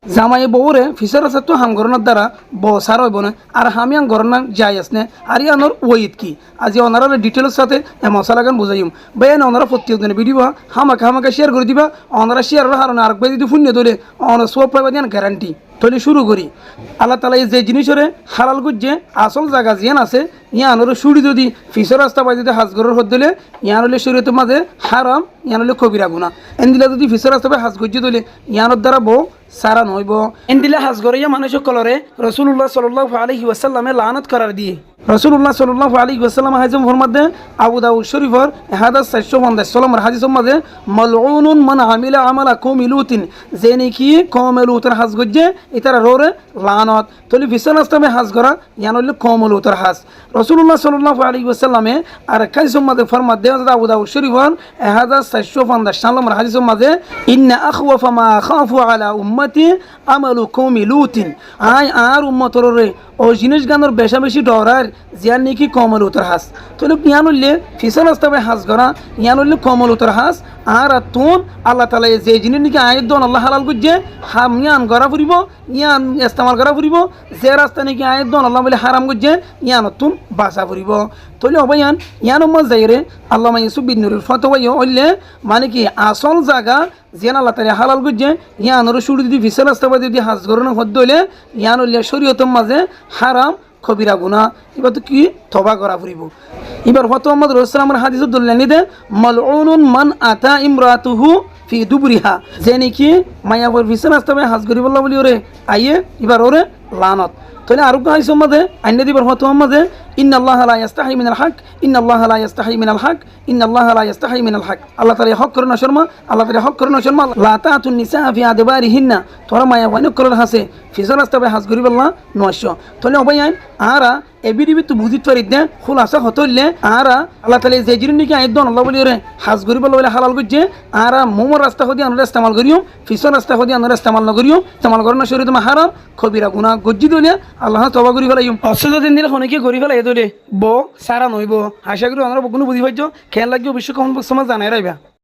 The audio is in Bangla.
জামাই বউরে ফিসার আছে তো হাম গরনার দ্বারা ব সার হইব না আর হামি আং গরনা যাই আসনে আর ইয়ানোর ওইত কি আজি ওনারা ডিটেলস সাথে মশলা গান বুঝাইম বেন ওনারা প্রত্যেকদিন ভিডিও হামাকা শেয়ার করে দিবা ওনারা শেয়ার হারণে আর যদি শূন্য ধরে অনার সব পাইবা দিয়ান গ্যারান্টি তাহলে শুরু করি। আল্লাহ তালা যে জিনিসরে হালাল করছে আসল জায়গা জিয়ান আছে ইয়ানোর সুড়ি যদি ফিসর রাস্তা পাই যদি হাজগরের হদ দিলে ইয়ান হলে শরীয়তের মাঝে হারাম ইয়ান হলে কবিরা গুণা এন দিলে যদি ফিসর রাস্তা পাই হাজ করছে দিলে ইয়ানোর দ্বারা বউ সারা নইব এন দিলে হাজ গড়িয়া মানুষ কলরে রসুল্লাহ সাল্লাল্লাহু আলাইহি ওয়াসাল্লামে লানত করার দিয়ে রসুল্লাহ সাল্লাল্লাহু আলাইহি ওয়াসাল্লাম হাইজম ফরমাদে আবু দাউদ শরীফর 1450 হাদিসের মাঝে মালউনুন মান আমিলা আমালা কওমি লুতিন যে নাকি কওমে লুতের হাজ গজ্জে ইতারা রোরে লানত তলি ফিসর রাস্তামে হাজ গরা ইয়ান হলে কওমে লুতের হাজ রসুল্লাহ সাল্লাল্লাহু আলাইহি ওয়াসাল্লামে আর কাইসম মাঝে ফরমাদে আবু দাউদ শরীফর 1450 হাদিসের মাঝে ইন্না আখওয়াফা মা খাফু আলা উম্মতি আমালু কওমি লুতিন আই আর উম্মতর রে ও জিনিস গানোর বেশা বেশি ডরার জিয়ান নাকি কমল উত্তর হাস তাহলে ইয়ান হইলে ফিসল রাস্তাবে হাস করা ইয়ান হইলে কমল উত্তর হাস আর তুন আল্লাহ তালা যে জিনিস নাকি আয়ের দন আল্লাহ হালাল করছে হাম ইয়ান গড়া ফুরিব ইয়ান ইস্তেমাল করা ফুরিব যে রাস্তা নাকি আয়ের দন আল্লাহ বলে হারাম করছে ইয়ান তুন বাসা ফুরিব তাহলে অবয়ান ইয়ান মজ যাইরে আল্লাহ ইউসুফ বিন নুরুল ফতোয়াই হইলে মানে কি আসল জায়গা জিয়ান আল্লাহ তালা হালাল করছে ইয়ানোর শুরু যদি ফিসল রাস্তা যদি হাজ গরণ হদ্দ হইলে ইয়ান হইলে শরীয়তের মাঝে হারাম কবিরা গুনা এবার তো কি তবা করা ফুরিব। এবার হত মোহাম্মদ রাসূলুল্লাহর হাদিস দুল্লানি দে মালউনুন মান আতা ইমরাতুহু ফি দুবরিহা যে নাকি মায়াবর ফিসল রাস্তা হাজ গরিব আল্লাহ বলি ওরে আইয়ে এবার ওরে লানত তাহলে আরো কাজ সম্বন্ধে আইন দিবার হত মোহাম্মদে ইন্নাল্লাহা লা ইস্তাহি মিনাল হক ইন্নাল্লাহা লা ইস্তাহি মিনাল হক ইন্নাল্লাহা লা ইস্তাহি মিনাল হক আল্লাহ তাআলা হক করুন শর্মা আল্লাহ তাআলা হক করুন শর্মা লা তাতুন নিসা ফি আদবারিহিন্না তোরা মায়া ওয়ানি করল হাসে ফিসল রাস্তা হাজ গরিব আল্লাহ নয়শ তাহলে অবয়ান আরা এবিডিবি তো বুঝিত পারি দে খুলাসা হতইলে আরা আল্লাহ তাআলা যে জিনিস নাকি আইদ দন আল্লাহ বলি রে হাজ গরিব আল্লাহ বলে হালাল করছে আরা মোমর রাস্তা হদি আমরা ইস্তেমাল করিও ফিসল রাস্তা হদি আমরা ইস্তেমাল না করিও ইস্তেমাল করানো শরীয়ত মা হারাম কবিরা গুনাহ গজ্জি দলে আল্লাহ তওবা করি ফেলাইম অসুদ দিন দিলে হনেকে করি ফেলাই দলে ব সারা নইব আশা করি আমরা কোনো বুঝি পাইছো খেয়াল লাগবে অবশ্যই কমেন্ট বক্স জানাই রাইবা।